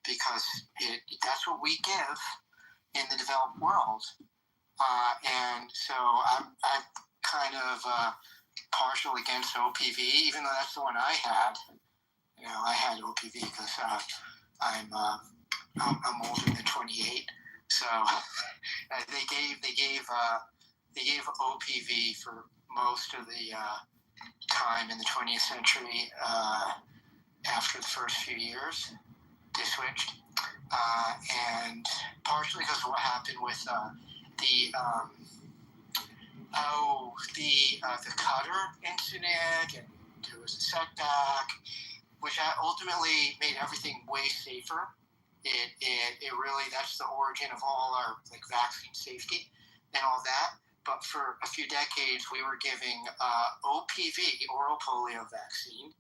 because that's what we give in the developed world. And so I'm kind of partial against OPV, even though that's the one I had. I had OPV because I'm older than 28. So they gave OPV for most of the time in the 20th century. After the first few years, they switched, and partially because of what happened with the Cutter incident, and there was a setback, which ultimately made everything way safer. It really, that's the origin of all our vaccine safety and all that. But for a few decades, we were giving OPV, oral polio vaccine,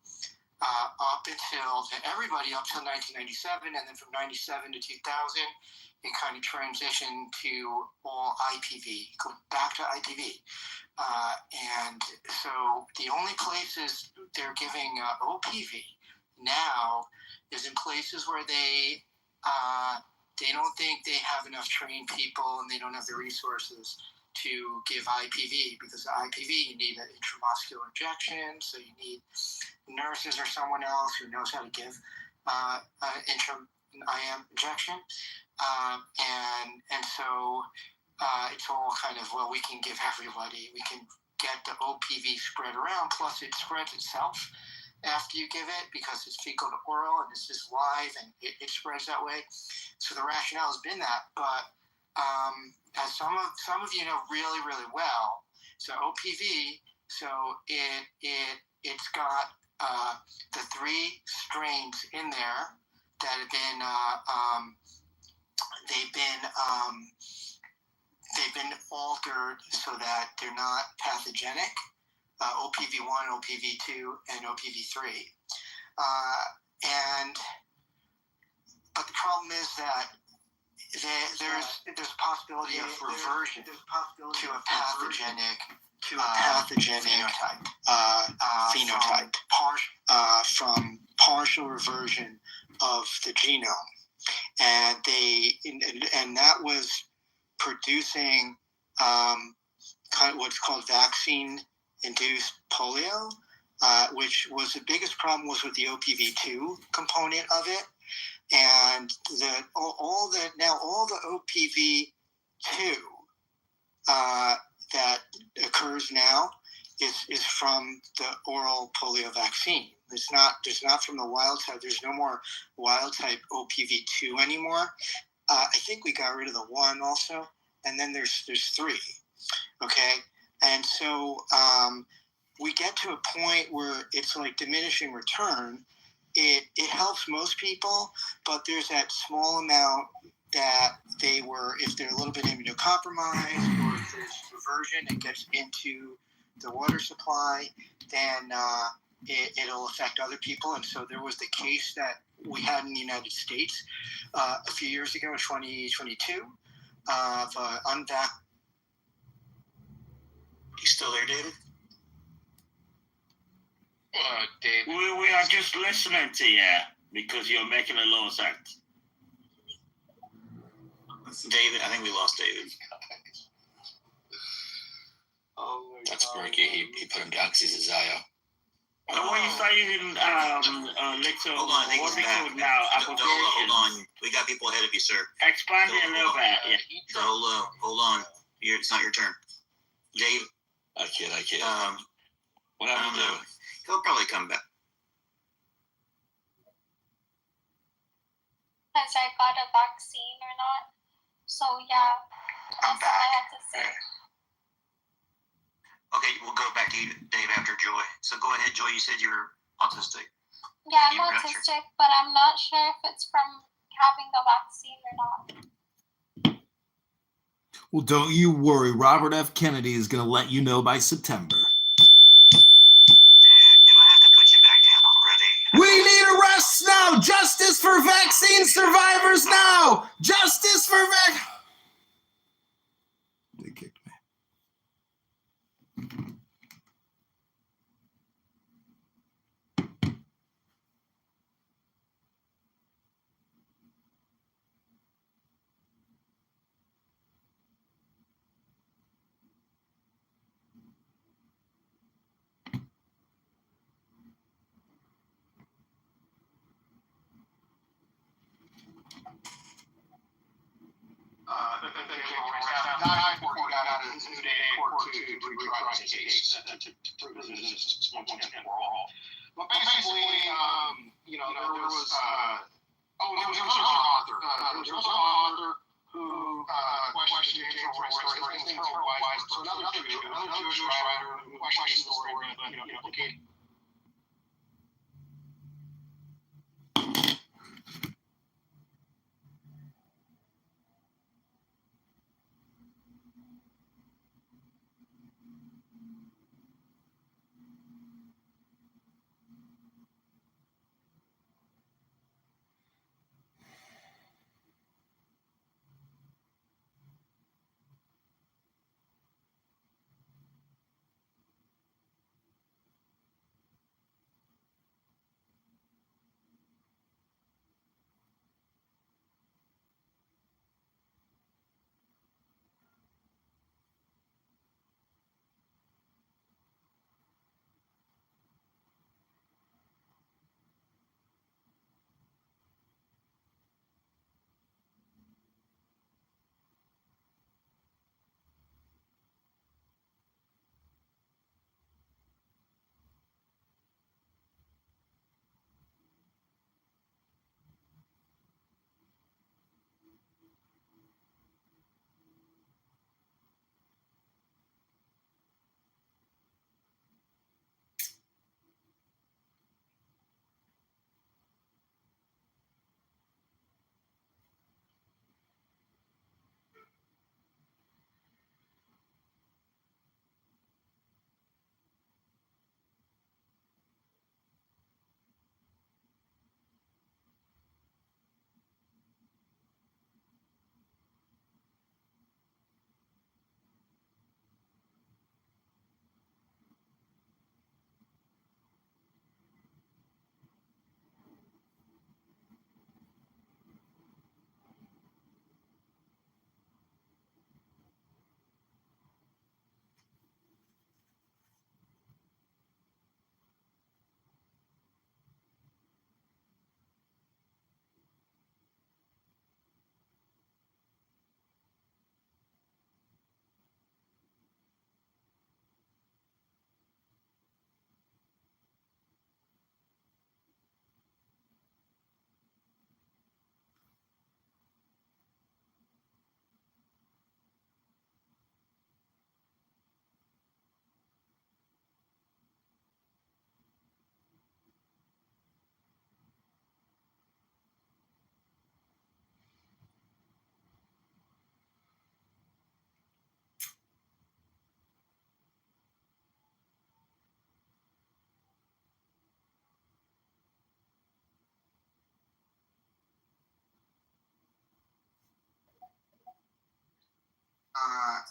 up until everybody up till 1997, and then from 97 to 2000, it kind of transitioned to all IPV, back to IPV. And so the only places they're giving OPV now is in places where they don't think they have enough trained people, and they don't have the resources to give IPV, because IPV, you need an intramuscular injection, so you need nurses or someone else who knows how to give IM injection, and so it's all kind of, well, we can give everybody, we can get the OPV spread around, plus it spreads itself after you give it, because it's fecal to oral and it's just live, and it spreads that way. So the rationale has been that, but as some of you know really, really well, so OPV, so it's got the 3 strains in there that have been they've been altered so that they're not pathogenic. OPV1, OPV2, and OPV3. But the problem is that there's a possibility of reversion to a pathogenic phenotype from partial reversion of the genome, and that was producing kind of what's called vaccine-induced polio, which was the biggest problem was with the OPV2 component of it. And all the OPV2 that occurs now is from the oral polio vaccine. It's not from the wild type. There's no more wild type OPV2 anymore. I think we got rid of the 1 also, and then there's 3. Okay, and so we get to a point where it's like diminishing return. It helps most people, but there's that small amount that if they're a little bit immunocompromised, or if there's reversion and gets into the water supply, then it'll affect other people. And so there was the case that we had in the United States a few years ago, in 2022, of unvaccinated. You still there, David? David. We are just listening to you because you're making a low sound. David, I think we lost David. That's Berkey. He put him down because he's a Zio. So what you saying, little, hold on, I think what's he's it back. called now? Hold on. We got people ahead of you, sir. Expand it a little bit. Yeah. Hold on. It's not your turn. Dave? I kid. What happened to do? He'll probably come back. Has I got a vaccine or not? So yeah, I'm that's back. all I have to say. Okay, we'll go back to you, Dave, after Joy. So go ahead, Joy. You said you're autistic. Yeah, I'm autistic, but I'm not sure if it's from having the vaccine or not. Well, don't you worry. Robert F. Kennedy is going to let you know by September. Do I have to put you back down already? We need arrests now! Justice for vaccine survivors now! Justice for They kicked me. private case to prove that this is one and for all. But basically, there was another author. There was another author who questioned James Royce. His name is Harold Weisberg. So another Jewish writer who questioned the story, but implicated.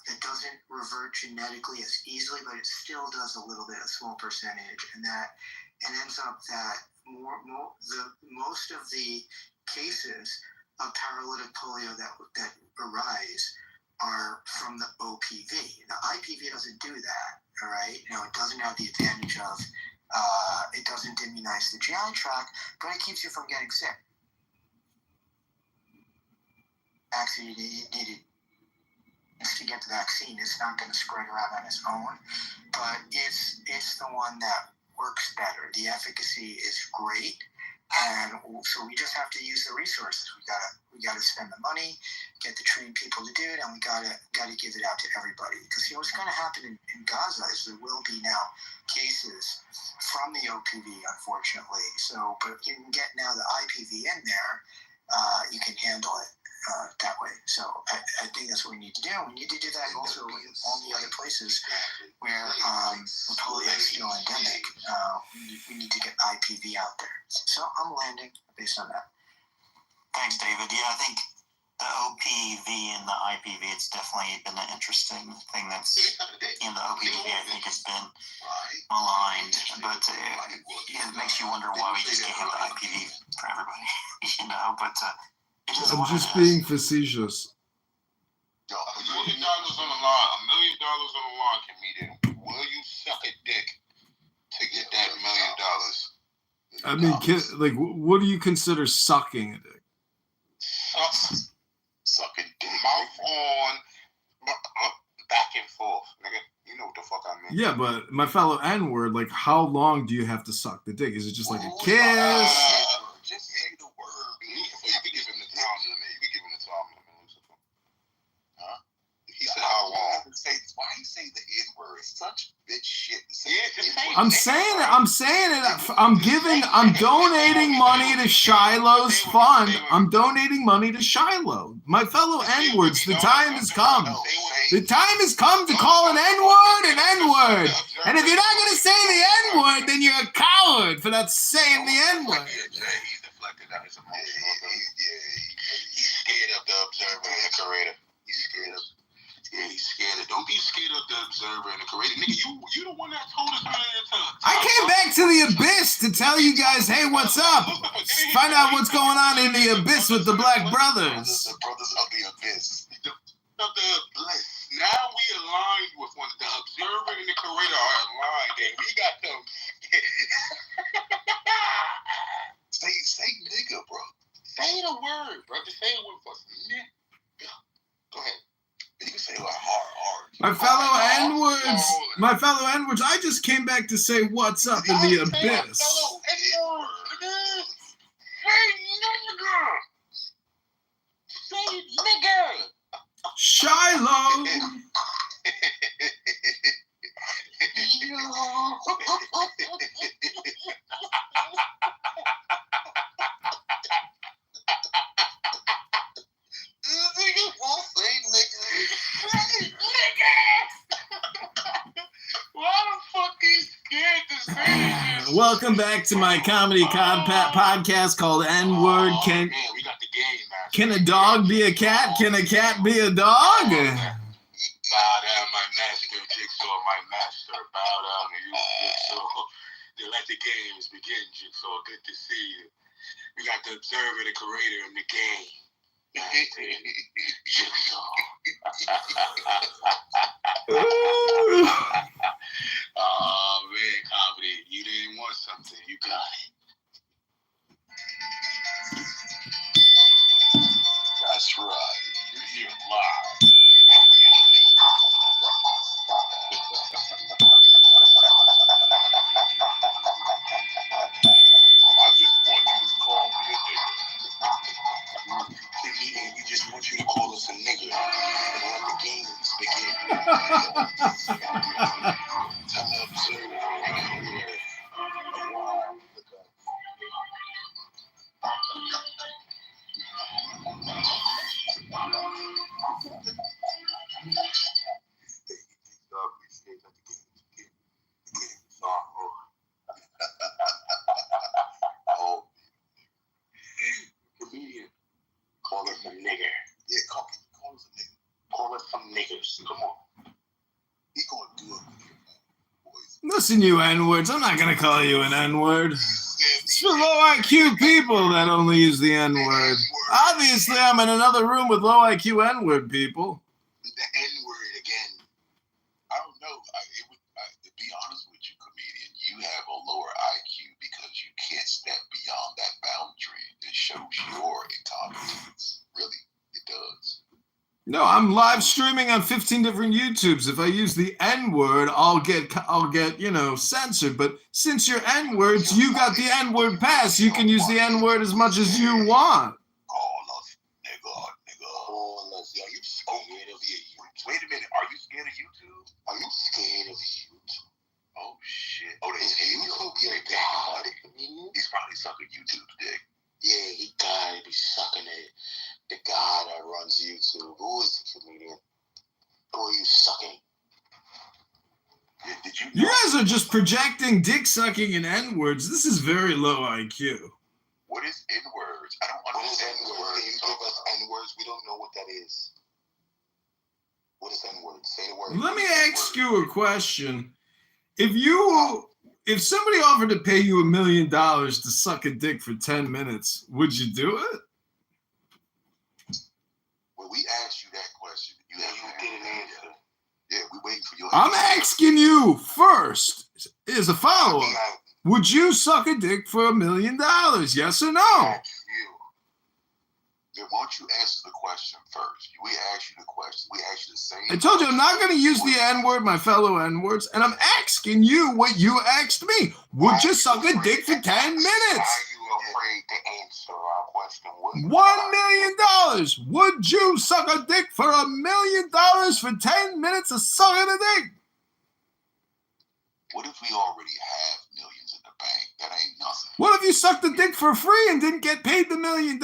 It doesn't revert genetically as easily, but it still does a little bit, a small percentage, and it ends up that most of the cases of paralytic polio that arise are from the OPV. The IPV doesn't do that. All right, it doesn't have the advantage of it doesn't immunize the GI tract, but it keeps you from getting sick. Actually, needed to get the vaccine. It's not going to spread around on its own, but it's the one that works better. The efficacy is great, and so we just have to use the resources. We gotta spend the money, get the trained people to do it, and we gotta give it out to everybody. Because what's going to happen in Gaza is there will be now cases from the OPV, unfortunately. So, but you can get now the IPV in there, you can handle it. That way. So I think that's what we need to do. We need to do that also in all the other places where polio is still endemic. We need to get IPV out there. So I'm landing based on that. Thanks, David. Yeah, I think the OPV and the IPV, it's definitely been an interesting thing that's in the OPV, I think has been maligned, but it makes you wonder why we just can't have the IPV for everybody, but I'm just being facetious. Yo, $1 million on the line. $1 million on the line, comedian. Will you suck a dick to get that $1 million? I mean, what do you consider sucking a dick? Suck a dick. Mouth on, back and forth, nigga. You You know what the fuck I mean? Yeah, but my fellow N-word, like, how long do you have to suck the dick? Is it just like a kiss? Just say the word. You can give him the time limit. You can give him the time limit, Lucifer. Huh? He said how long? Why you say the N-word? It's such bitch shit to say. I'm saying it. I'm donating money to Shiloh's fund. I'm donating money to Shiloh. My fellow N-words, the time has come. The time has come to call an N-word an N-word. And if you're not going to say the N-word, then you're a coward for not saying the N-word. He's deflected out his emotional. He's scared of the observer and the curator. He's scared of. Yeah, he's scared of. Don't be scared of the observer and the curator. Nigga, you the one that told us I came back to the abyss to tell you guys, hey, what's up? Find out what's going on in the abyss with the Black Brothers. The brothers of the abyss. Of the bliss. Now we aligned with one. The observer and the curator are aligned, and we got them. say nigga, bro. Say the word, bro. Just say it with us. Nigga. Go ahead. You can say it like hard. My fellow N-words, I just came back to say what's up in the abyss. Say nigga. Shiloh. Welcome back to my comedy podcast called N-Word. Can a dog be a cat? Can a cat be a dog? Bow down, my master, Jigsaw, my master. Bow down to you, Jigsaw. Let the games begin, Jigsaw. Good to see you. We got the observer, the curator, and the game. Jigsaw. Oh, man, comedy. You didn't want something. You got it. That's right. You're here live. I just want you to call me a nigga. We just want you to call us a nigga and let the games begin. Time to observe comedian. Call us a nigger. Yeah, call us a nigger. Call us some niggers. Come on. He gonna do it, boys. Listen, you N-words, I'm not going to call you an N-word. It's for low IQ people that only use the N-word. Obviously, I'm in another room with low IQ N-word people. The N-word again. I don't know. To be honest with you, comedian, you have a lower IQ because you can't step beyond that boundary. It shows your incompetence. Really, it does. No, I'm live streaming on 15 different YouTubes. If I use the N-word, I'll get censored. But since you're N-words, you got the N-word pass. You can use the N-word as much as you want. Call us nigga. Call us. Are you scared of your YouTube? Wait a minute. Are you scared of YouTube? Are you scared of YouTube? Oh shit. Oh, they YouTube. He's probably sucking YouTube's dick. Yeah, he gotta be sucking it. The guy that runs YouTube. Who is the comedian? Who are you sucking? Yeah, did you? You guys are just projecting dick sucking and N-words. This is very low IQ. What is N-words? I don't understand N-words. Can you give us N-words? We don't know what that is. What is N-words? Say the word. Let me ask you a question. If somebody offered to pay you $1 million to suck a dick for 10 minutes, would you do it? Well, we asked you that question. You didn't answer. Yeah, we waiting for your I'm asking you first, as a follow-up. Would you suck a dick for $1 million? Yes or no? Yeah, why don't you answer the question first? We asked you the question. We asked you the same. I told you I'm not going to use the N-word, my fellow N-words, and I'm asking you what you asked me. Would you suck a dick for 10 minutes? Why are you afraid to answer our question? $1 million. Would you suck a dick for $1 million for 10 minutes of sucking a dick? What if we already have millions in the bank? That ain't nothing. What if you sucked a dick for free and didn't get paid the $1 million,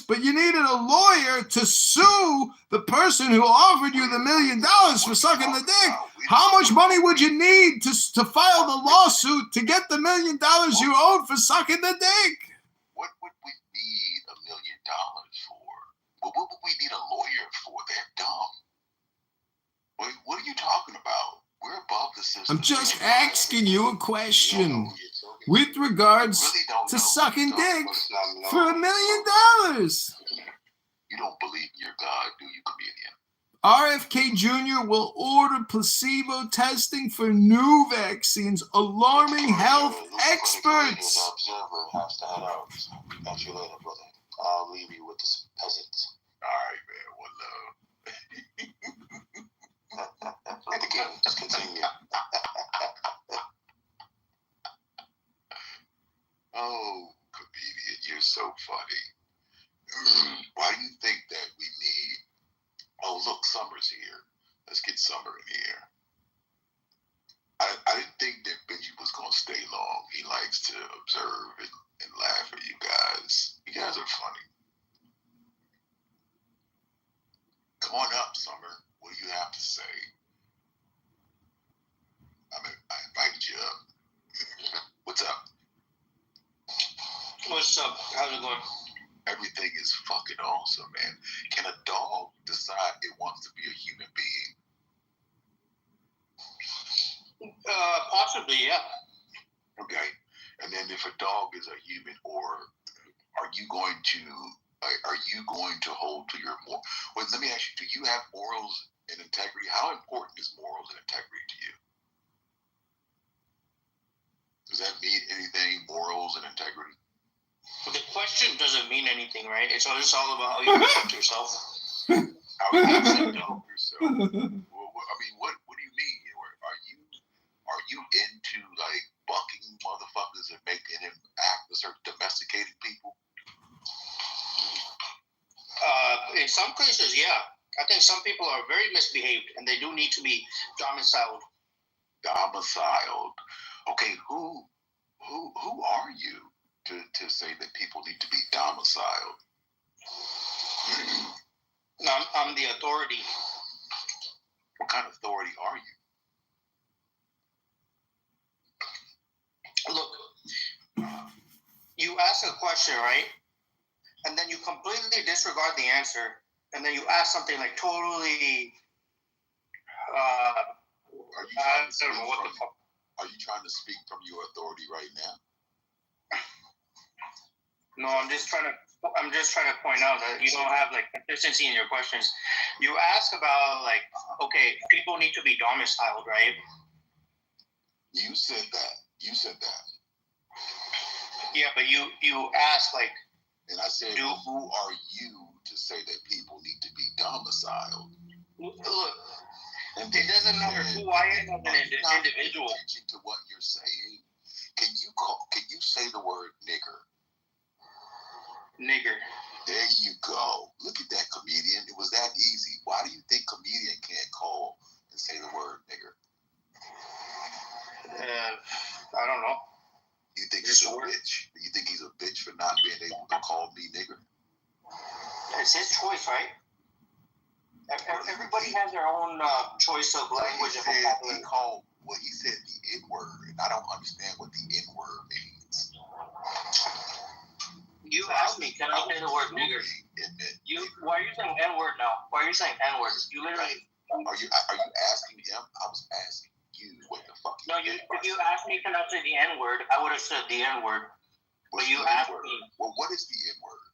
but you needed a lawyer to sue the person who offered you the $1 million for sucking the dick? How much money would you need to file the lawsuit to get the $1 million you owed for sucking the dick? What would we need $1 million for? Well, what would we need a lawyer for? They're dumb. What are you talking about? We're above the system. I'm just asking you a question with regards to sucking dick for $1 million. You don't believe in your God, do you, comedian? RFK Jr. will order placebo testing for new vaccines, alarming health experts. Observer has to head out. Catch you later, brother. I'll leave you with the peasants. All right, man. One love. Again, just continue. Oh, comedian, you're so funny. Why do you think that we need... Oh, look, Summer's here. Let's get Summer in here. I didn't think that Benji was going to stay long. He likes to observe and laugh at you guys. You guys are funny. Come on up, Summer. What do you have to say? I invited you up. What's up? What's up? How's it going? Everything is fucking awesome, man. Can a dog decide it wants to be a human being? Possibly, yeah. Okay. And then if a dog is a human, or are you going to hold to your moral? Well, let me ask you, do you have morals and integrity? How important is morals and integrity to you? Does that mean anything, morals and integrity? But the question doesn't mean anything, right? It's all about how you conduct yourself. How you conduct yourself? Well, I mean, what do you mean? Are you into like bucking motherfuckers and making them act a certain domesticating people? In some cases, yeah. I think some people are very misbehaved and they do need to be domiciled. Domiciled. Okay, who are you to say that people need to be domiciled? I'm the authority. What kind of authority are you? Look, you ask a question, right? And then you completely disregard the answer. And then you ask something like totally... I don't know what the fuck. Are you trying to speak from your authority right now? No, I'm just trying to point out that you don't have like consistency in your questions. You ask about like, okay, people need to be domiciled, right? You said that. Yeah, but you ask like. And I said, who are you to say that people need to be domiciled? Look, it doesn't matter who I am as an individual. Attention to what you're saying. Can you say the word nigger? Nigger. There you go. Look at that, comedian. It was that easy. Why do you think comedian can't call and say the word nigger? I don't know. You think he's a bitch? You think he's a bitch for not being able to call me nigger? It's his choice, right? Everybody has their own choice of language and vocabulary. He said the N-word, and I don't understand what the N-word means. You asked me, can I say the word nigger? Why are you saying N-word now? Why are you saying N-word? You literally... Are you asking him? I was asking you what the fuck. No, if you asked me, can I say the N-word? I would have said the N-word. But you asked me. Well, what is the N-word?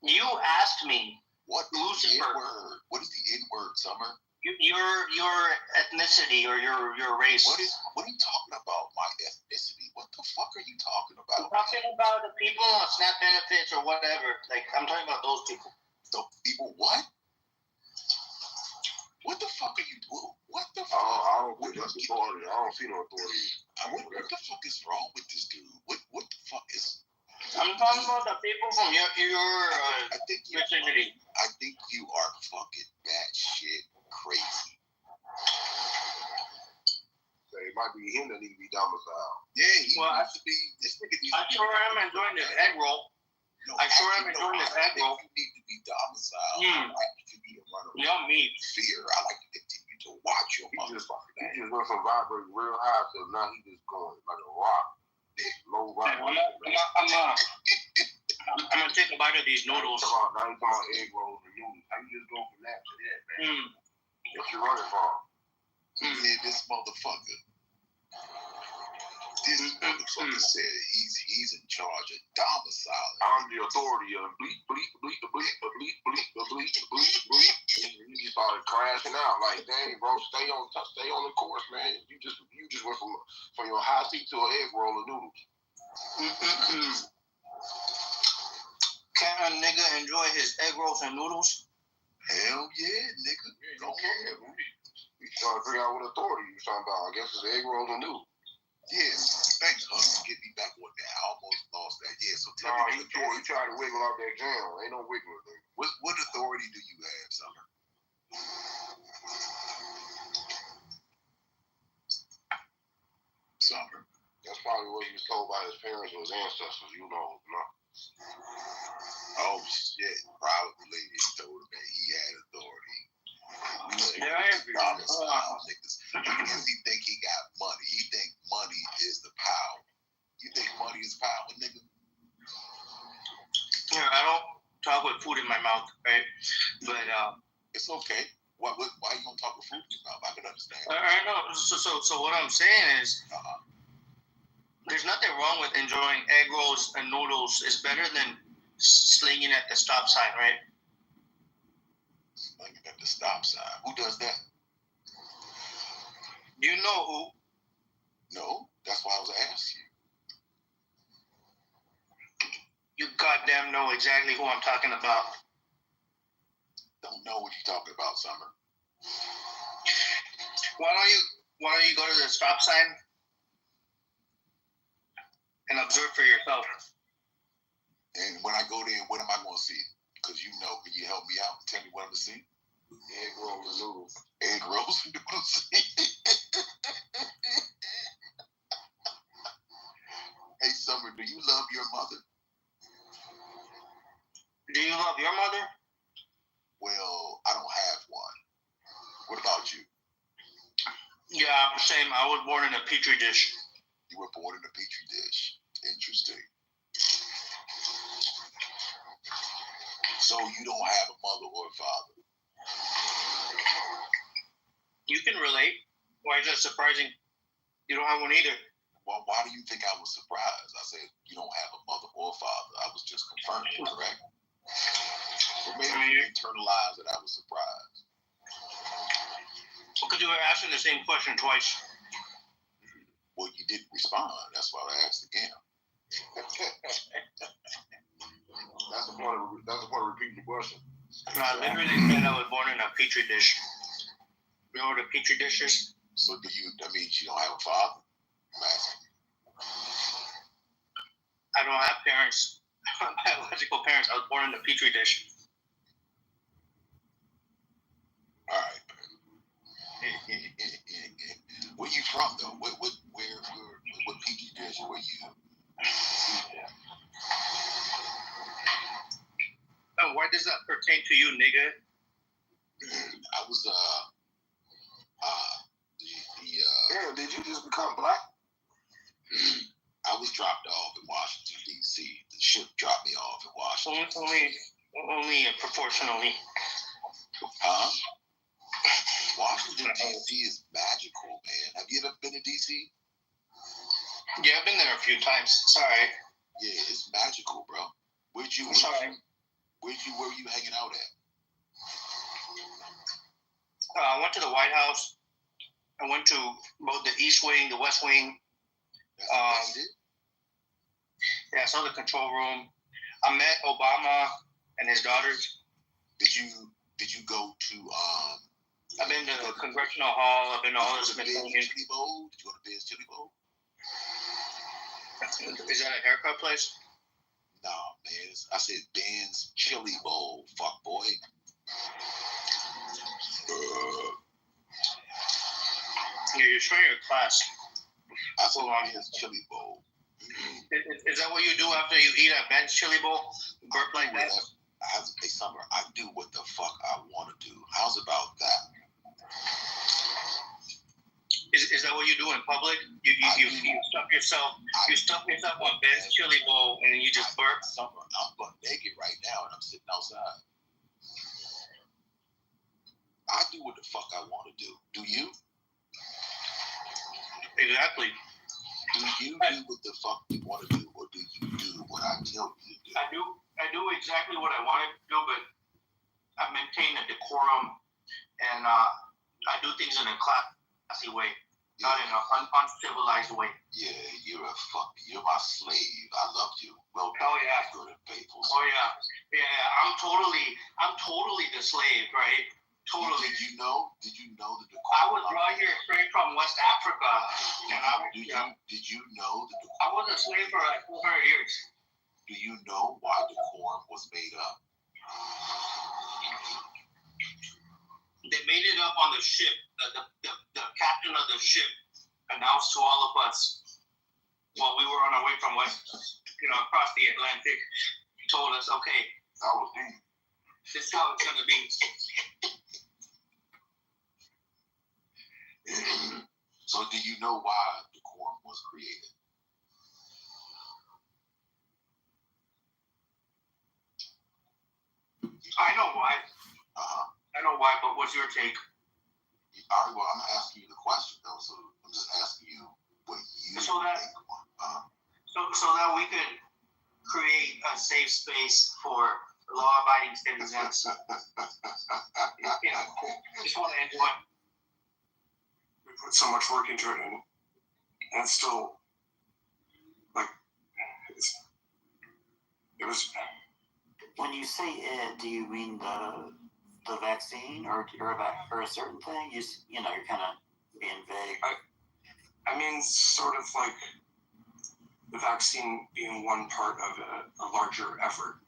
You asked me. What is the N-word? What is the N-word, Summer? Your ethnicity or your race. What are you talking about? My ethnicity? What the fuck are you talking about? I'm talking about the people on SNAP benefits or whatever. Like, I'm talking about those people. the people what? What the fuck are you doing? What the fuck? I don't think that's authority. I don't see no authority. What the fuck is wrong with this dude? What the fuck is? I'm talking about the people from your I think you. vicinity. I think you are fucking batshit crazy. So it might be him that need to be domiciled. Yeah, he Well, needs to be. This nigga needs I to be. sure am enjoying this egg roll. No, I sure am actually, enjoying no, this I egg think roll. you need to be domiciled. Mm. I like you to be a runner. Yummy. Fear. I like to continue to watch your He just motherfucking ass. went from vibrating real high to now he just going like a rock. Low rock. I'm gonna take a bite of these noodles. Now you talking about egg rolls and noodles. How you just go from that to that, man? Mm. What you running from? Yeah, this motherfucker. This motherfucker said he's in charge of domicile. I'm the authority of bleep, bleep, bleep, bleep, bleep, bleep, bleep, bleep, bleep. You just started crashing out like, dang, bro, stay on the course, man. You just went from your high seat to an egg roll of noodles. Can a nigga enjoy his egg rolls and noodles? Hell yeah, nigga. Go ahead. We trying to figure out what authority you're talking about. I guess it's egg rolls and noodles. Yeah, thanks, Hustle. Get me back on that. I almost lost that. Yeah, so tell Nah, me you tried to wiggle out that jam. Ain't no wiggling, nigga. what authority do you have, Summer? Summer. That's probably what he was told by his parents or his ancestors. You know. Oh shit. Probably they told him that he had authority. Niggas. Because he think he got money. He think money is the power. You think money is power, nigga? Yeah, I don't talk with food in my mouth, right? But It's okay. Why you don't talk with food in your mouth? I can understand. I know. So what I'm saying is, there's nothing wrong with enjoying egg rolls and noodles. It's better than slinging at the stop sign, right? Slinging at the stop sign. Who does that? Do you know who? No, that's why I was asking you. You goddamn know exactly who I'm talking about. Don't know what you're talking about, Summer. Why don't you go to the stop sign and observe for yourself? And when I go there, what am I going to see? Because you know, can you help me out and tell me what I'm going to see? Egg rolls and noodles. Egg rolls and noodles. Hey, Summer, do you love your mother? Do you love your mother? Well, I don't have one. What about you? Yeah, same. I was born in a petri dish. You were born in a petri dish. Interesting. So you don't have a mother or a father? You can relate. Why is that surprising? You don't have one either. Well, why do you think I was surprised? I said you don't have a mother or a father. I was just confirming, correct? Or maybe you internalized that I was surprised. Because you were asking the same question twice. Well, you didn't respond. That's why I asked again. That's the point of repeating the question. I literally said I was born in a petri dish. You know what a petri dish is? So that means you don't have a father? I'm asking you. I don't have parents. Biological parents. I was born in a petri dish. All right. Where you from, though? What petri dish were you? Oh, why does that pertain to you, nigga? I was Damn, did you just become black? I was dropped off in Washington, D.C. The ship dropped me off in Washington. Only proportionally. Huh? Washington, D.C. is magical, man. Have you ever been to D.C.? Yeah, I've been there a few times. Sorry. Yeah, it's magical, bro. Where were you hanging out at? I went to the White House. I went to both the East Wing, the West Wing. That's it? Yeah, I saw the control room. I met Obama and his daughters. Did you go to I've been to the Congressional Hall. I've been to all the Smithsonian. Chili Bowl? Did you go to Ben's Chili Bowl? Is that a haircut place? No, man. I said Ben's Chili Bowl, fuck boy. You're showing your class. I said Ben's Chili Bowl. Is that what you do after you eat at Ben's Chili Bowl? Burp like that? I have to say, Summer, I do what the fuck I want to do. How's about that? Is that what you do in public? You stuff yourself. You stuff yourself on Ben's Chili Bowl and then you just burp. Summer, I'm butt naked right now and I'm sitting outside. I do what the fuck I want to do. Do you? Exactly. Do you do what the fuck you want to do, or do you do what I tell you to do? I do exactly what I want to do, but I maintain a decorum and I do things in a classy way, not in an uncivilized way. Yeah, you're my slave. I love you. Well, oh yeah, good and faithful. Oh yeah. I'm totally the slave, right? Totally. Did you know the decorum? I was brought here straight from West Africa, and Did you know the decorum? I was a slave for like 400 years. Do you know why decorum was made up? They made it up on the ship. The captain of the ship announced to all of us while we were on our way from across the Atlantic. He told us, okay, that was deep. This is how it's gonna be. So do you know why decorum was created? I know why. I know why, but what's your take? All right, well, I'm asking you the question, though, so I'm just asking you what you think. So that we could create a safe space for law-abiding citizens. Just want to enjoy. We put so much work into it, and it's still it was. When you say it, do you mean the vaccine or a certain thing? You're kind of being vague. I mean, sort of like the vaccine being one part of a larger effort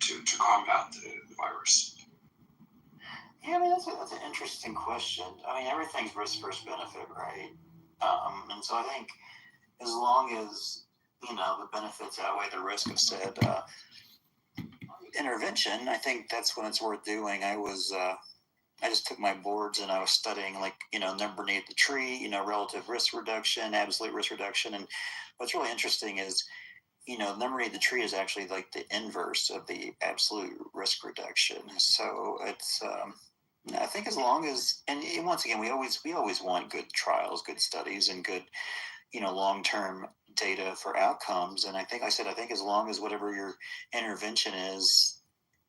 to combat the virus. Yeah, I mean, that's an interesting question. I mean, everything's risk versus benefit, right? And so I think as long as, the benefits outweigh the risk of said intervention, I think that's when it's worth doing. I just took my boards and I was studying number beneath the tree, relative risk reduction, absolute risk reduction. And what's really interesting is, number beneath the tree is actually like the inverse of the absolute risk reduction. So it's, I think as long as, and once again, we always want good trials, good studies, and good, long-term data for outcomes. And I think as long as whatever your intervention is,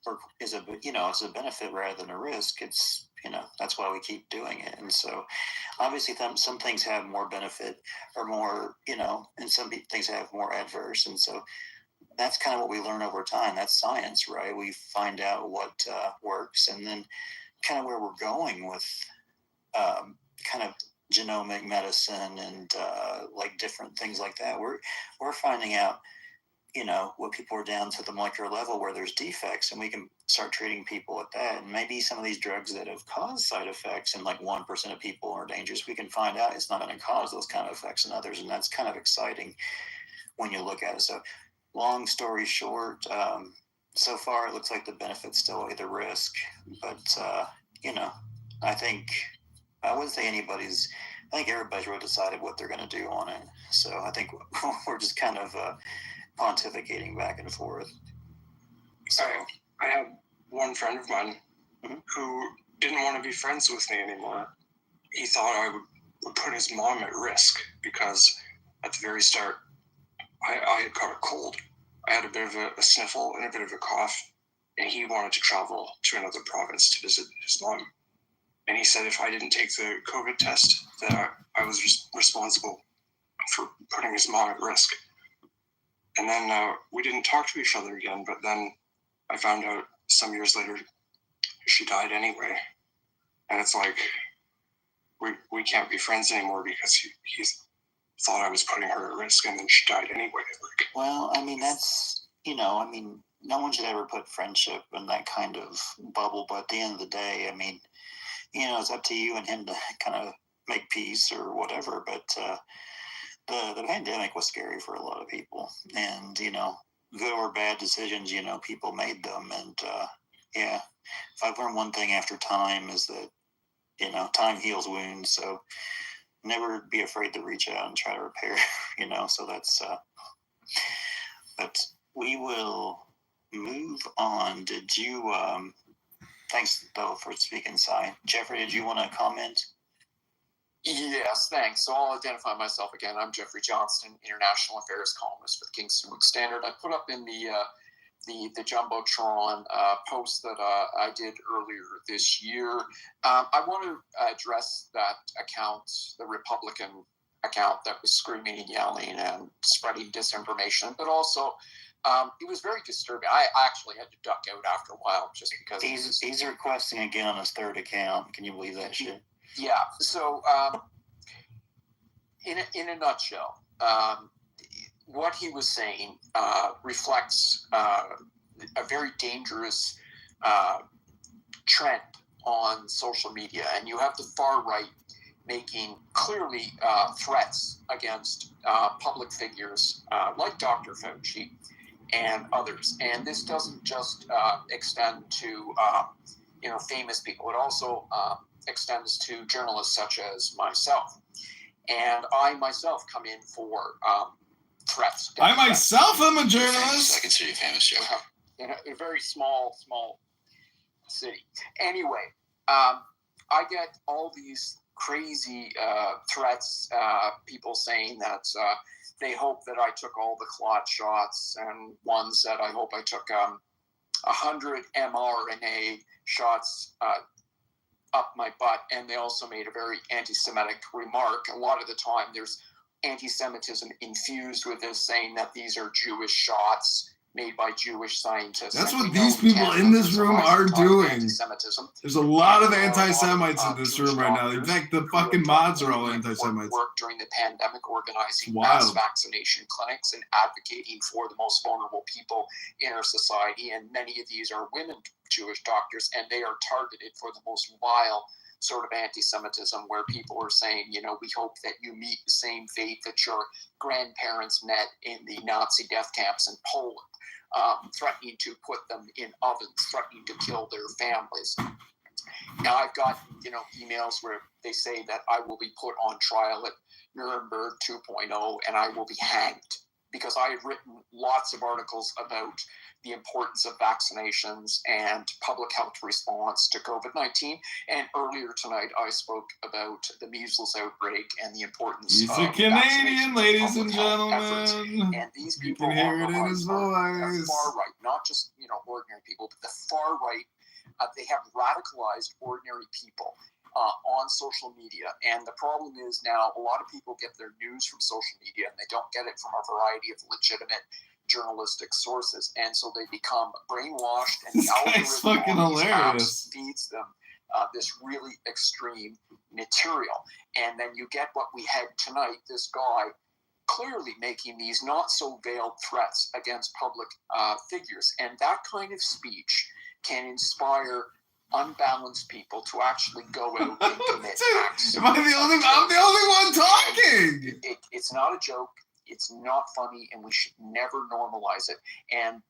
or is it's a benefit rather than a risk, it's, that's why we keep doing it. And so obviously some things have more benefit or more, and some things have more adverse. And so that's kind of what we learn over time. That's science, right? We find out what works, and then kind of where we're going with kind of genomic medicine and different things like that. We're finding out, what people are down to the molecular level where there's defects, and we can start treating people at that. And maybe some of these drugs that have caused side effects in 1% of people are dangerous, we can find out it's not going to cause those kind of effects in others. And that's kind of exciting when you look at it. So long story short, so far it looks like the benefits still outweigh the risk, but I think I wouldn't say I think everybody's really decided what they're going to do on it. So I think we're just kind of pontificating back and forth. So I have one friend of mine who didn't want to be friends with me anymore. He thought I would put his mom at risk because at the very start, I had caught a cold. I had a bit of a sniffle and a bit of a cough, and he wanted to travel to another province to visit his mom. And he said if I didn't take the COVID test, that I was responsible for putting his mom at risk. And then we didn't talk to each other again, but then I found out some years later she died anyway. And it's like, we can't be friends anymore because he thought I was putting her at risk, and then she died anyway. Like, well, I mean, that's, no one should ever put friendship in that kind of bubble, but at the end of the day, I mean, it's up to you and him to kind of make peace or whatever, but the pandemic was scary for a lot of people, and, good or bad decisions, people made them, and, yeah, if I've learned one thing after time is that, time heals wounds, so never be afraid to reach out and try to repair, so that's, but we will move on. Did you, thanks, though, for speaking, Si. Jeffrey, did you want to comment? Yes, thanks. So I'll identify myself again. I'm Jeffrey Johnston, International Affairs columnist with Kingston Week Standard. I put up in the Jumbotron post that I did earlier this year. I want to address that account, the Republican account that was screaming and yelling and spreading disinformation, but also it was very disturbing. I actually had to duck out after a while just because he's requesting again on his third account. Can you believe that shit? Yeah. So in a nutshell, what he was saying reflects a very dangerous trend on social media, and you have the far right making clearly threats against public figures like Dr. Fauci and others. And this doesn't just extend to famous people. It also extends to journalists such as myself. And I myself come in for threats. I myself am a journalist. I consider you famous, Joe. In a very small city. Anyway, I get all these crazy threats, people saying that they hope that I took all the clot shots, and one said, I hope I took 100 mRNA shots up my butt, and they also made a very anti-Semitic remark. A lot of the time there's anti-Semitism infused with this, saying that these are Jewish shots made by Jewish scientists. That's what these people in this room are doing. There's a lot of anti-Semites in this room right now. In fact, the fucking mods are all anti-Semites. Work during the pandemic, organizing mass vaccination clinics and advocating for the most vulnerable people in our society. And many of these are women Jewish doctors, and they are targeted for the most vile sort of anti-Semitism, where people are saying, we hope that you meet the same fate that your grandparents met in the Nazi death camps in Poland, threatening to put them in ovens, threatening to kill their families. Now, I've got, emails where they say that I will be put on trial at Nuremberg 2.0 and I will be hanged, because I have written lots of articles about the importance of vaccinations and public health response to COVID-19. And earlier tonight, I spoke about the measles outbreak and the importance of vaccinations. He's a Canadian, ladies and gentlemen. And these you people can hear it in his voice. The far right, not just ordinary people, but the far right. They have radicalized ordinary people on social media. And the problem is now a lot of people get their news from social media, and they don't get it from a variety of legitimate journalistic sources, and so they become brainwashed, and the algorithm on these apps feeds them this really extreme material. And then you get what we had tonight, this guy clearly making these not so veiled threats against public figures. And that kind of speech can inspire unbalanced people to actually go out and commit acts. I'm the only one talking. It's not a joke. It's not funny, and we should never normalize it. And,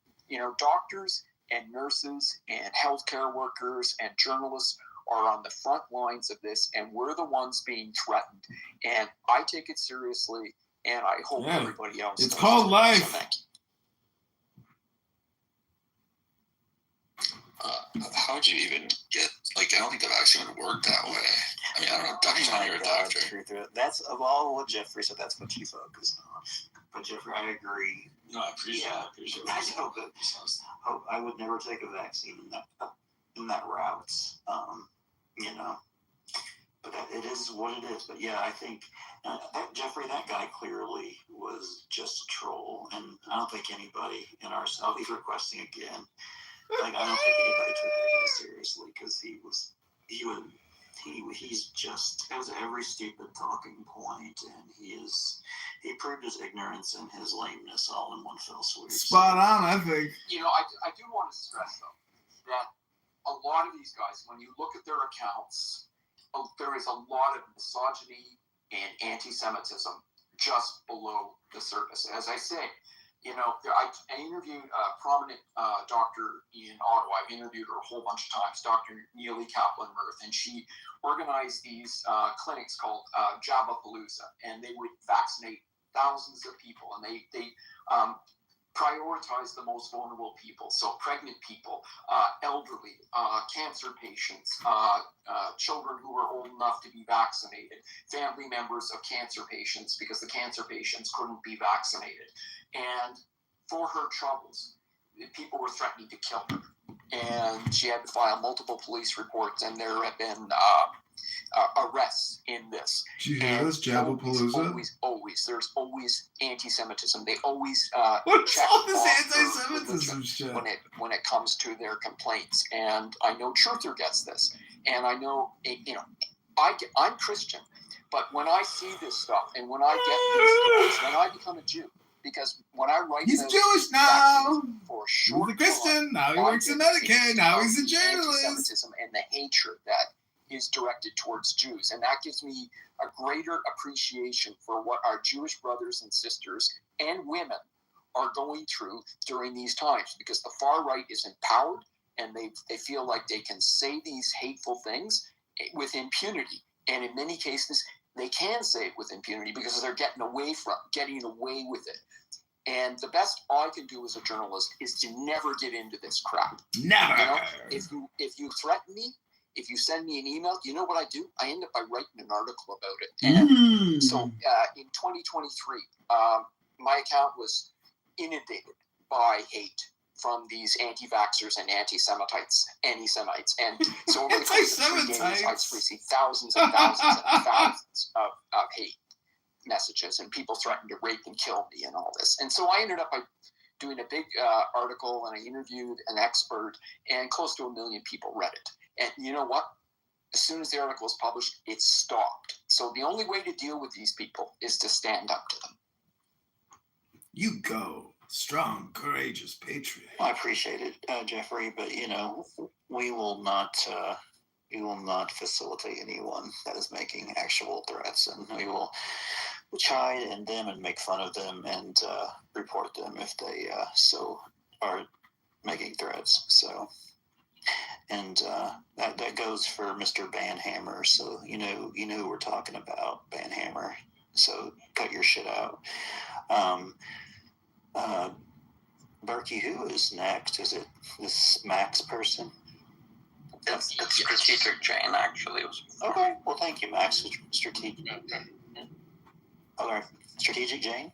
doctors and nurses and healthcare workers and journalists are on the front lines of this, and we're the ones being threatened. And I take it seriously, and I hope everybody else does. It's called life. So thank you. How would you even get, I don't think the vaccine would work that way. I mean, I don't know, Doc's not your doctor. That's of all what Jeffrey said, that's what you focused on. But Jeffrey, I agree. No, I appreciate it. I would never take a vaccine in that route, But it is what it is. But yeah, I think, Jeffrey, that guy clearly was just a troll. And I don't think anybody in our, he's requesting again. I don't think anybody took it very seriously, because just has every stupid talking point, and he proved his ignorance and his lameness all in one fell swoop. Spot on, I think. You know, I do want to stress, though, that a lot of these guys, when you look at their accounts, there is a lot of misogyny and anti-Semitism just below the surface. As I say, you know, I interviewed a prominent doctor in Ottawa. I've interviewed her a whole bunch of times, Dr. Neely Kaplan-Mirth, and she organized these clinics called Jabapalooza, and they would vaccinate thousands of people, and they prioritize the most vulnerable people, so pregnant people, elderly, cancer patients, children who are old enough to be vaccinated, family members of cancer patients, because the cancer patients couldn't be vaccinated. And for her troubles, people were threatening to kill her. And she had to file multiple police reports, and there have been arrests in this. Did you hear this, Jabapalooza? There's always anti-Semitism. They always what's check all this off anti-Semitism shit? when it comes to their complaints. And I know Truther gets this, and I know I'm Christian, but when I see this stuff and when I get these stories, when I become a Jew, because when I write, he's Jewish now. For a he short was a Christian. time, Now he works in Medicaid. Now he's a journalist. Anti-Semitism and the hatred that is directed towards Jews, and that gives me a greater appreciation for what our Jewish brothers and sisters and women are going through during these times, because the far right is empowered and they feel like they can say these hateful things with impunity, and in many cases they can say it with impunity because they're getting away with it. And the best I can do as a journalist is to never get into this crap. Never. You know, if you threaten me, if you send me an email, you know what I do? I end up by writing an article about it. And so in 2023, my account was inundated by hate from these anti-vaxxers and anti-Semites. And so over the course of 3 days, I received thousands and thousands and thousands of hate messages, and people threatened to rape and kill me and all this. And so I ended up by doing a big article, and I interviewed an expert, and close to 1 million people read it. And you know what? As soon as the article was published, it stopped. So the only way to deal with these people is to stand up to them. You go. Strong, courageous patriot. I appreciate it, Jeffrey, but you know, we will not facilitate anyone that is making actual threats, and we will chide and them and make fun of them and report them if they so are making threats. So, and that goes for Mr. Banhammer. So you know who we're talking about, Banhammer. So cut your shit out. Berkey, who is next? Is it this Max person? It's Strategic Jane, actually. Okay. Well, thank you, Max. Strategic. Okay. Strategic Jane?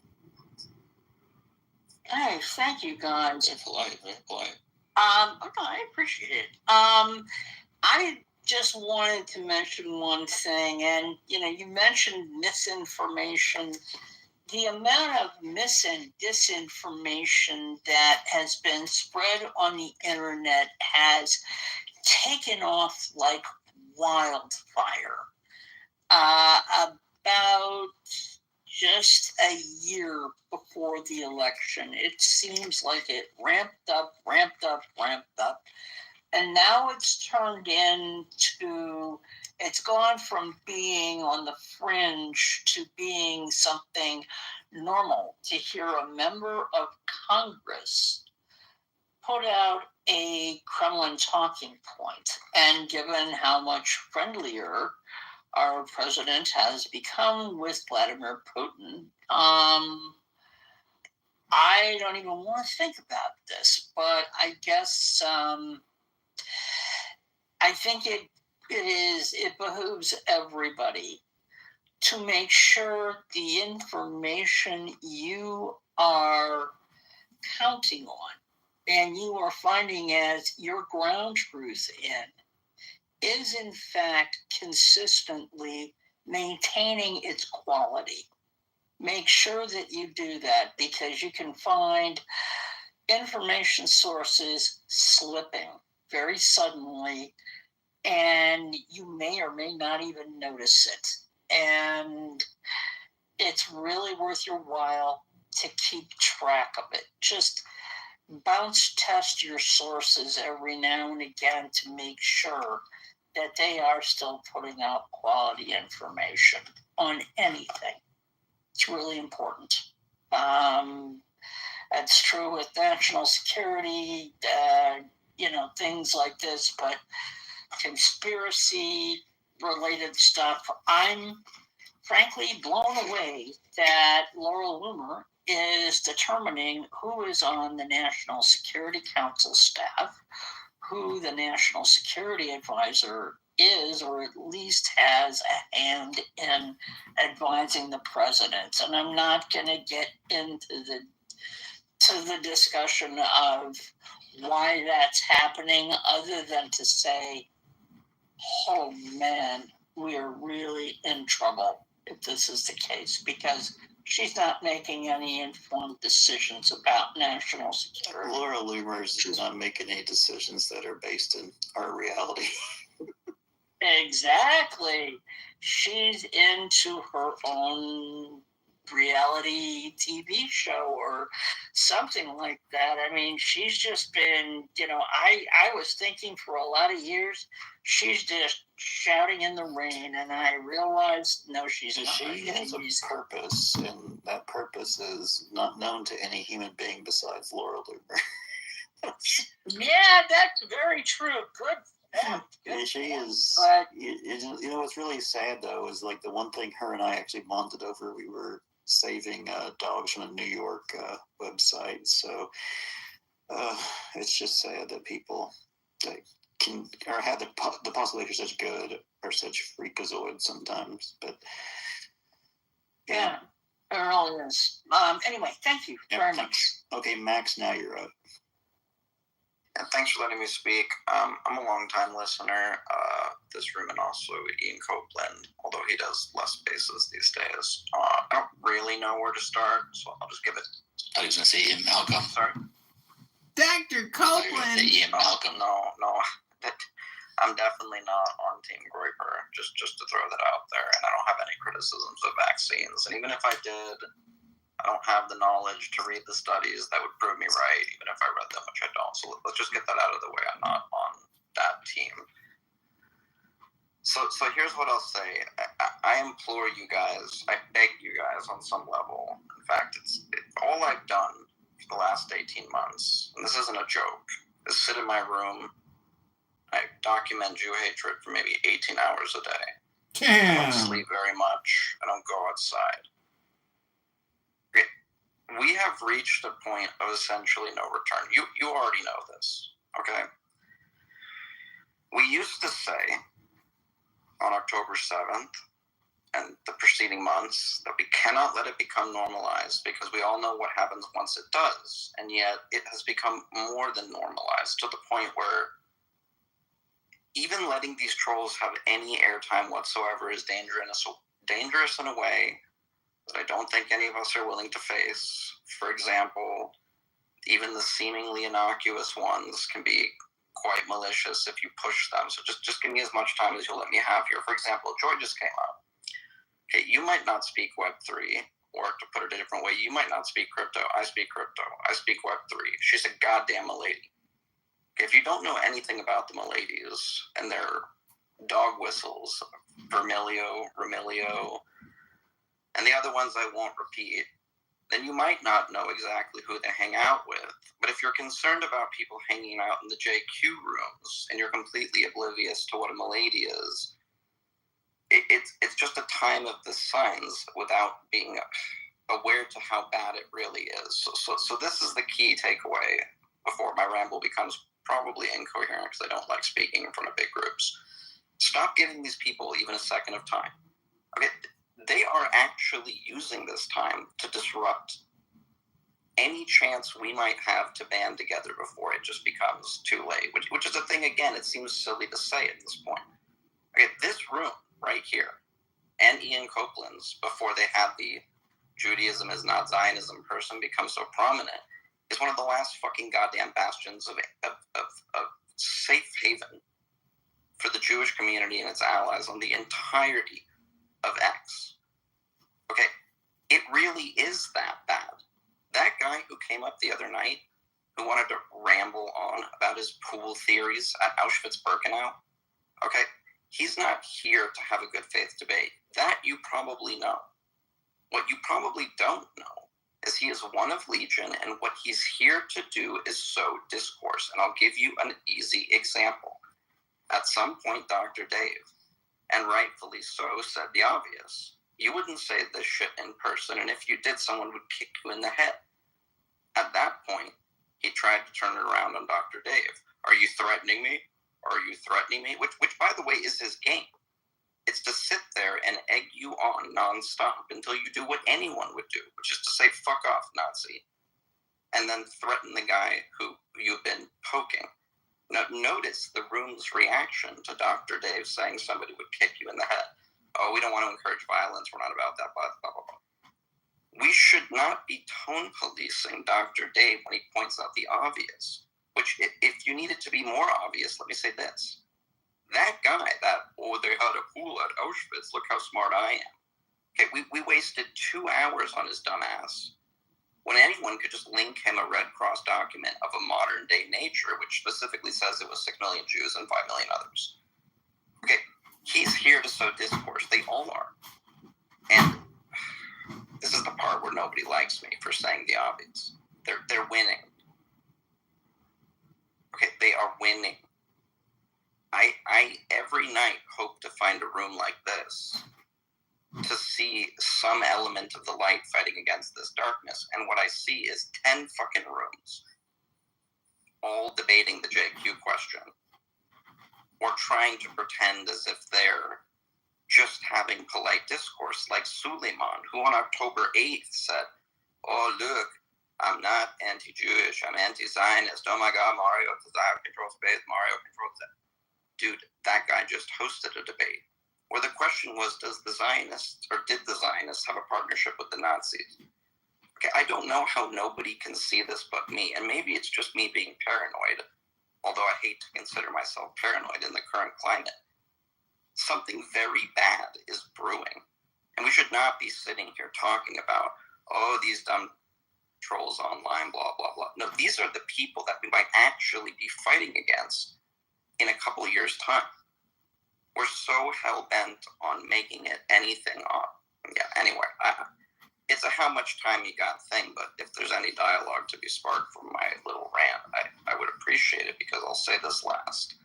Hey, thank you, guys. Very polite, very polite. Okay, I appreciate it. I just wanted to mention one thing, and you mentioned misinformation. The amount of mis and disinformation that has been spread on the internet has taken off like wildfire. About just a year before the election, it seems like it ramped up, and now it's turned into, it's gone from being on the fringe to being something normal to hear a member of Congress put out a Kremlin talking point. And given how much friendlier our president has become with Vladimir Putin, I don't even want to think about this, but I guess I think it behooves everybody to make sure the information you are counting on and you are finding as your ground truth is in fact consistently maintaining its quality. Make sure that you do that, because you can find information sources slipping very suddenly and you may or may not even notice it. And it's really worth your while to keep track of it. Just bounce test your sources every now and again to make sure that they are still putting out quality information on anything. It's really important. That's true with national security, things like this, but conspiracy related stuff, I'm frankly blown away that Laura Loomer is determining who is on the National Security Council staff, who the National Security Advisor is, or at least has a hand in advising the president. And I'm not going to get into the discussion of why that's happening, other than to say, oh man, we are really in trouble if this is the case, because she's not making any informed decisions about national security. Laura Loomer is not making any decisions that are based in our reality. Exactly. She's into her own reality TV show or something like that. I mean, she's just been, I was thinking for a lot of years, she's just shouting in the rain, and I realized, no, she's not. She has a purpose, and that purpose is not known to any human being besides Laura Loomer. Yeah, that's very true. Good. Yeah, she is. But, what's really sad though is like the one thing her and I actually bonded over. We were saving dogs from a New York website, so it's just sad that people can or have the possibility for such good or such freakazoids sometimes. But yeah, it really is. Anyway, thank you very much. Okay, Max, now you're up. And thanks for letting me speak. I'm a long-time listener of this room, and also Ian Copeland, although he does less spaces these days. I don't really know where to start, so I'll just give it. I was going to say Ian Malcolm. Sorry? Dr. Copeland! Ian Malcolm. No. I'm definitely not on Team Groiper, just to throw that out there. And I don't have any criticisms of vaccines. And even if I did, I don't have the knowledge to read the studies that would prove me right, even if I read them, which I don't. So let's just get that out of the way. I'm not on that team. So here's what I'll say. I implore you guys, I beg you guys on some level. In fact, it's all I've done for the last 18 months, and this isn't a joke, is sit in my room. I document Jew hatred for maybe 18 hours a day. Damn. I don't sleep very much. I don't go outside. We have reached a point of essentially no return. You already know this, okay? We used to say on October 7th and the preceding months that we cannot let it become normalized, because we all know what happens once it does. And yet it has become more than normalized, to the point where even letting these trolls have any airtime whatsoever is dangerous in a way that I don't think any of us are willing to face. For example, even the seemingly innocuous ones can be quite malicious if you push them. So just give me as much time as you'll let me have here. For example, Joy just came up. Okay, you might not speak Web3, or to put it a different way, you might not speak crypto. I speak crypto. I speak Web3. She's a goddamn milady. Okay, if you don't know anything about the miladies and their dog whistles, Vermilio, and the other ones I won't repeat, then you might not know exactly who they hang out with. But if you're concerned about people hanging out in the JQ rooms and you're completely oblivious to what a milady is, it's just a time of the signs without being aware to how bad it really is. So this is the key takeaway before my ramble becomes probably incoherent, because I don't like speaking in front of big groups. Stop giving these people even a second of time. Okay, they are actually using this time to disrupt any chance we might have to band together before it just becomes too late, which is a thing, again, it seems silly to say at this point. Okay, this room right here, and Ian Copeland's, before they had the Judaism is not Zionism person become so prominent, is one of the last fucking goddamn bastions of safe haven for the Jewish community and its allies on the entirety of X. Okay, it really is that bad. That guy who came up the other night, who wanted to ramble on about his pool theories at Auschwitz-Birkenau, okay, he's not here to have a good faith debate. That you probably know. What you probably don't know is he is one of Legion, and what he's here to do is sow discourse. And I'll give you an easy example. At some point, Dr. Dave, and rightfully so, said the obvious. You wouldn't say this shit in person, and if you did, someone would kick you in the head. At that point, he tried to turn it around on Dr. Dave. Are you threatening me? Are you threatening me? Which, by the way, is his game. It's to sit there and egg you on nonstop until you do what anyone would do, which is to say, fuck off, Nazi, and then threaten the guy who you've been poking. Now, notice the room's reaction to Dr. Dave saying somebody would kick you in the head. Oh, we don't want to encourage violence. We're not about that, blah, blah, blah, blah. We should not be tone policing Dr. Dave when he points out the obvious, which, if you need it to be more obvious, let me say this. That guy, they had a pool at Auschwitz, look how smart I am. Okay, we wasted 2 hours on his dumb ass when anyone could just link him a Red Cross document of a modern day nature, which specifically says it was 6 million Jews and 5 million others. Okay, he's here to sow discourse. They all are. And this is the part where nobody likes me for saying the obvious. They're winning. Okay, they are winning. I every night hope to find a room like this to see some element of the light fighting against this darkness. And what I see is 10 fucking rooms all debating the JQ question or trying to pretend as if they're just having polite discourse, like Suleiman, who on October 8th said, oh, look, I'm not anti-Jewish, I'm anti-Zionist. Oh my God, Mario controls space, Mario controls it. Dude, that guy just hosted a debate where the question was, did the Zionists have a partnership with the Nazis? Okay, I don't know how nobody can see this but me, and maybe it's just me being paranoid, although I hate to consider myself paranoid in the current climate. Something very bad is brewing, and we should not be sitting here talking about, oh, these dumb trolls online, blah, blah, blah. No, these are the people that we might actually be fighting against in a couple of years' time. We're so hell-bent on making it anything up. Yeah, anyway, it's a how much time you got thing, but if there's any dialogue to be sparked from my little rant, I would appreciate it, because I'll say this last.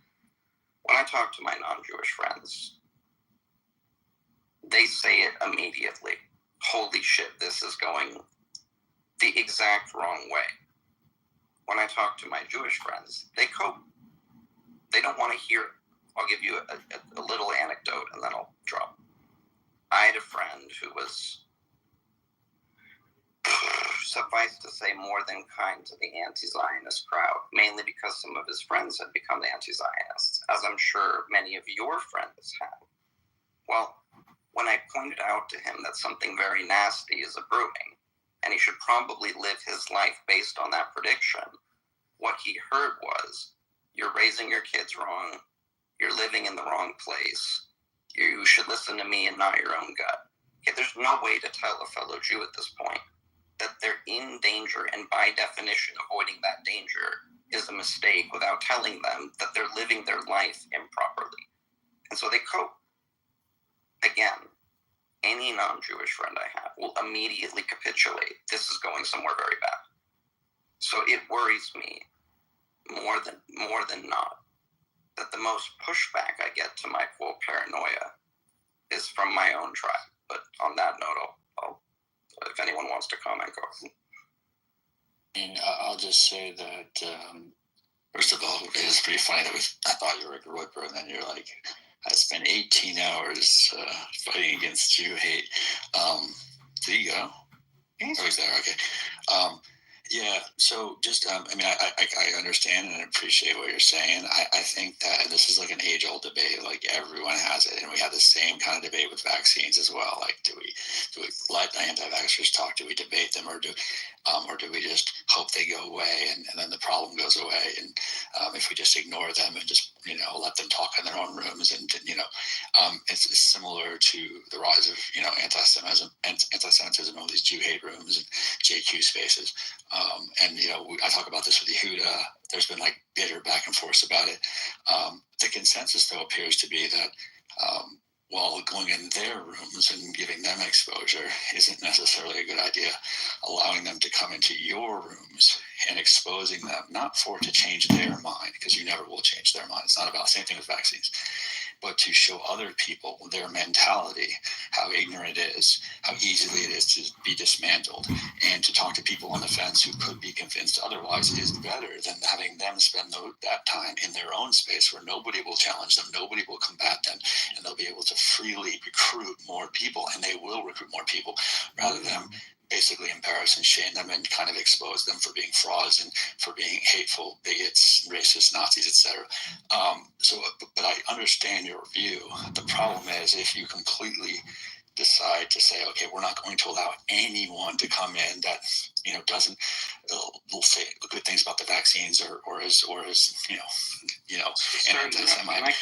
When I talk to my non-Jewish friends, they say it immediately. Holy shit, this is going the exact wrong way. When I talk to my Jewish friends, they cope. They don't want to hear it. I'll give you a little anecdote and then I'll drop. I had a friend who was, suffice to say, more than kind to the anti-Zionist crowd, mainly because some of his friends had become anti-Zionists, as I'm sure many of your friends have. Well, when I pointed out to him that something very nasty is brewing, and he should probably live his life based on that prediction, what he heard was, you're raising your kids wrong, you're living in the wrong place, you should listen to me and not your own gut. Okay, there's no way to tell a fellow Jew at this point that they're in danger, and by definition, avoiding that danger is a mistake without telling them that they're living their life improperly. And so they cope. Again, any non-Jewish friend I have will immediately capitulate. This is going somewhere very bad. So it worries me more than not that the most pushback I get to my quote paranoia is from my own tribe. But on that note, I'll if anyone wants to comment, go. And I'll just say that first of all, it's pretty funny that I thought you were a Groiper, and then you're like, I spent 18 hours fighting against Jew hate. There you go. Oh, he's there. Okay. Yeah. So just, I mean, I understand and appreciate what you're saying. I think that this is like an age-old debate. Like everyone has it, and we have the same kind of debate with vaccines as well. Like, do we let anti-vaxxers talk? Do we debate them, or do we just hope they go away and then the problem goes away? And if we just ignore them and just let them talk in their own rooms, and it's similar to the rise of anti-Semitism, all these Jew hate rooms and JQ spaces, and I talk about this with Yehuda. There's been like bitter back and forth about it. The consensus though appears to be that while going in their rooms and giving them exposure isn't necessarily a good idea, allowing them to come into your rooms and exposing them, not to change their mind, because you never will change their mind. It's not about, same thing with vaccines, but to show other people their mentality, how ignorant it is, how easily it is to be dismantled, and to talk to people on the fence who could be convinced otherwise is better than having them spend that time in their own space where nobody will challenge them, nobody will combat them, and they'll be able to freely recruit more people, and they will recruit more people, rather than basically embarrass and shame them and kind of expose them for being frauds and for being hateful, bigots, racist, Nazis, etc. But I understand your view. The problem is if you completely decide to say, okay, we're not going to allow anyone to come in that doesn't will say good things about the vaccines or is anti-Semite.